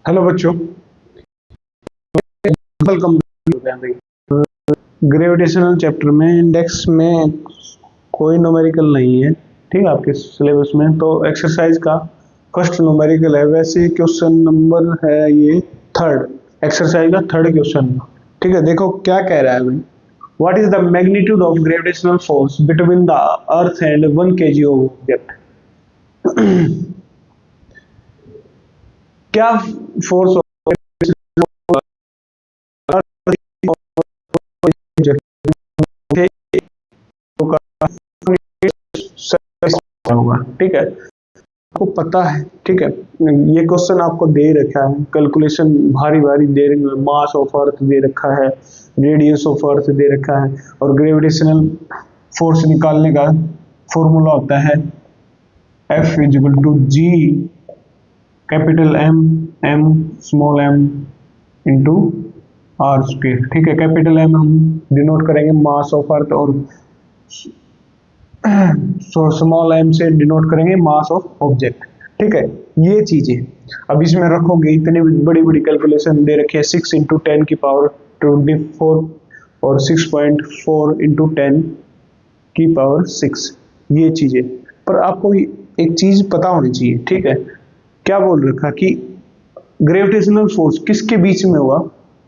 Hello बच्चों, welcome. Gravitational chapter में index में कोई न्यूमेरिकल नहीं है, ठीक है। आपके सिलेबस में तो एक्सरसाइज का फर्स्ट न्यूमेरिकल है। वैसे क्वेश्चन नंबर है ये थर्ड, एक्सरसाइज का थर्ड क्वेश्चन, ठीक है। देखो क्या कह रहा है भाई। What is the magnitude of gravitational force between the earth and 1 kg of object. क्या फोर्स होगा, ठीक है। आपको पता है, ठीक है। ये क्वेश्चन आपको दे रखा है, कैलकुलेशन भारी भारी दे रही है। मास ऑफ अर्थ दे रखा है, रेडियस ऑफ अर्थ दे रखा है, और ग्रेविटेशनल फोर्स निकालने का फॉर्मूला होता है F is equal to G capital M M small M into R square, ठीक है। कैपिटल एम हम डिनोट करेंगे मास ऑफ अर्थ, और स्मॉल एम से डिनोट करेंगे मास ऑफ ऑब्जेक्ट, ठीक है। ये चीजें अब इसमें रखोगे, इतनी बड़ी बड़ी कैलकुलेशन दे रखी है। 6 इंटू 10 की पावर 24 और 6.4 इंटू 10 की पावर 6, ये चीजें। पर आपको एक चीज पता होनी चाहिए, ठीक है। क्या बोल रखा कि ग्रेविटेशनल फोर्स किसके बीच में हुआ?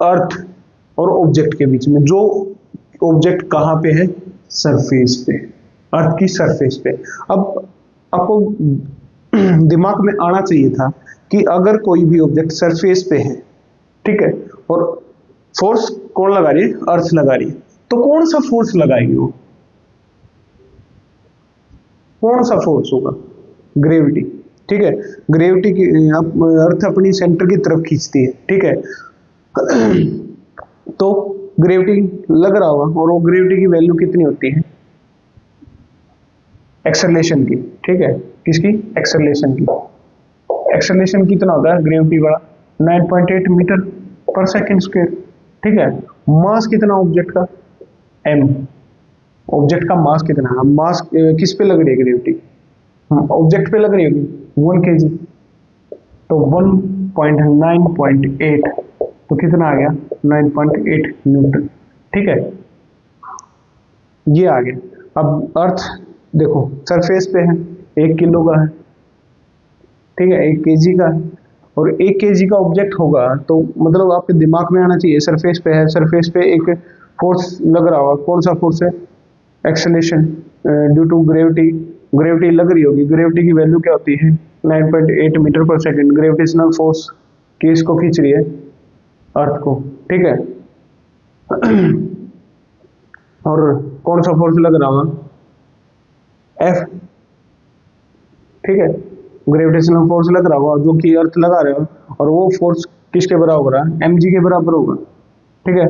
अर्थ और ऑब्जेक्ट के बीच में। जो ऑब्जेक्ट कहाँ पे है? सरफेस पे, अर्थ की सरफेस पे। अब आपको दिमाग में आना चाहिए था कि अगर कोई भी ऑब्जेक्ट सरफेस पे है, ठीक है, और फोर्स कौन लगा रही है? अर्थ लगा रही है, तो कौन सा फोर्स लगाएगी वो? कौन सा फोर्स होगा? ग्रेविटी, ठीक है। ग्रेविटी की अर्थ अपनी सेंटर की तरफ खींचती है, ठीक है। तो ग्रेविटी लग रहा होगा, और वो ग्रेविटी की वैल्यू कितनी होती है? एक्सेलरेशन की, ठीक है। किसकी? एक्सेलरेशन की। एक्सेलरेशन कितना होता है ग्रेविटी वाला? 9.8 मीटर पर सेकेंड स्क्वायर, ठीक है। मास कितना ऑब्जेक्ट का? m। ऑब्जेक्ट का मास कितना है? मास किस पे लग रही है ग्रेविटी? ऑब्जेक्ट पे लग रही होगी 1 kg, तो 1.9.8, तो कितना आ गया? 9.8 न्यूटन, ठीक है। ये आ गया। अब अर्थ देखो सरफेस पे है, 1 किलो का है, ठीक है, 1 kg का है, और 1 kg का ऑब्जेक्ट होगा, तो मतलब आपके दिमाग में आना चाहिए सरफेस पे है, सरफेस पे एक फोर्स लग रहा होगा। कौन सा फोर्स है? Acceleration due to gravity. Gravity लग रही होगी। ग्रेविटी की वैल्यू क्या होती है? 9.8 मीटर पर सेकेंड। ग्रेविटेशनल फोर्स किसको खींच रही है? अर्थ को, ठीक है। और कौन सा फोर्स लग रहा होगा? F, ठीक है। ग्रेविटेशनल फोर्स लग रहा होगा जो कि अर्थ लगा रहे हो, और वो फोर्स किसके बराबर है? mg के बराबर होगा, ठीक है।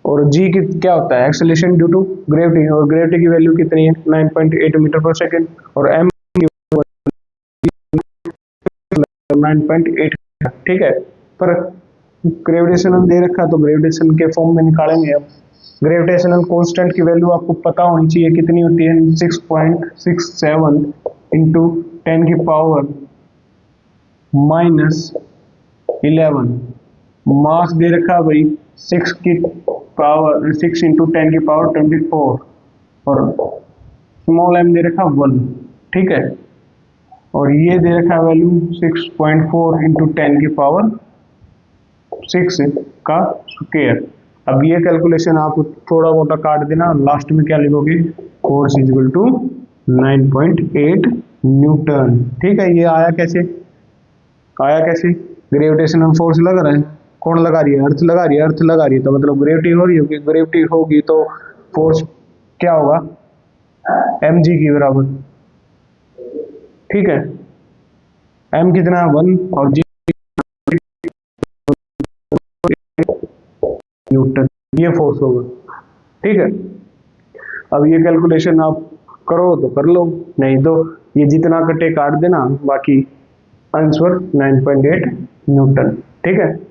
और g की क्या होता है? एक्सेलरेशन ड्यू टू ग्रेविटी, और ग्रेविटी की वैल्यू कितनी है? 9.8 मीटर पर सेकेंड, और m 9.8, ठीक है। पर ग्रेविटेशनल दे रखा, तो ग्रेविटेशन के फॉर्म में निकालेंगे अब। ग्रेविटेशनल कांस्टेंट की वैल्यू आपको पता होनी चाहिए, कितनी होती है? 6.67 इंटू 10 की पावर -11। मास दे रखा भाई 6 की पावर 6 इंटू 10 की पावर 24, और स्मॉल m दे रखा 1, ठीक है। और ये दे रखा वैल्यू 6.4 इंटू 10 की पावर 6 का स्क्वायर। अब ये कैलकुलेशन आप थोड़ा मोटा काट देना, लास्ट में क्या लिखोगे? फोर्स इजिकल टू 9.8 न्यूटन, ठीक है। ये आया कैसे? आया कैसे? ग्रेविटेशनल फोर्स लग रहा है, कौन लगा रही है? अर्थ लगा रही है। अर्थ लगा रही है तो मतलब ग्रेविटी हो रही होगी। ग्रेविटी होगी तो फोर्स क्या होगा? mg की बराबर, ठीक है। m कितना है? 1, और g न्यूटन, ये फोर्स होगा, ठीक है। अब ये कैलकुलेशन आप करो तो कर लो, नहीं तो ये जितना कटे काट देना, बाकी आंसर 9.8 न्यूटन, ठीक है।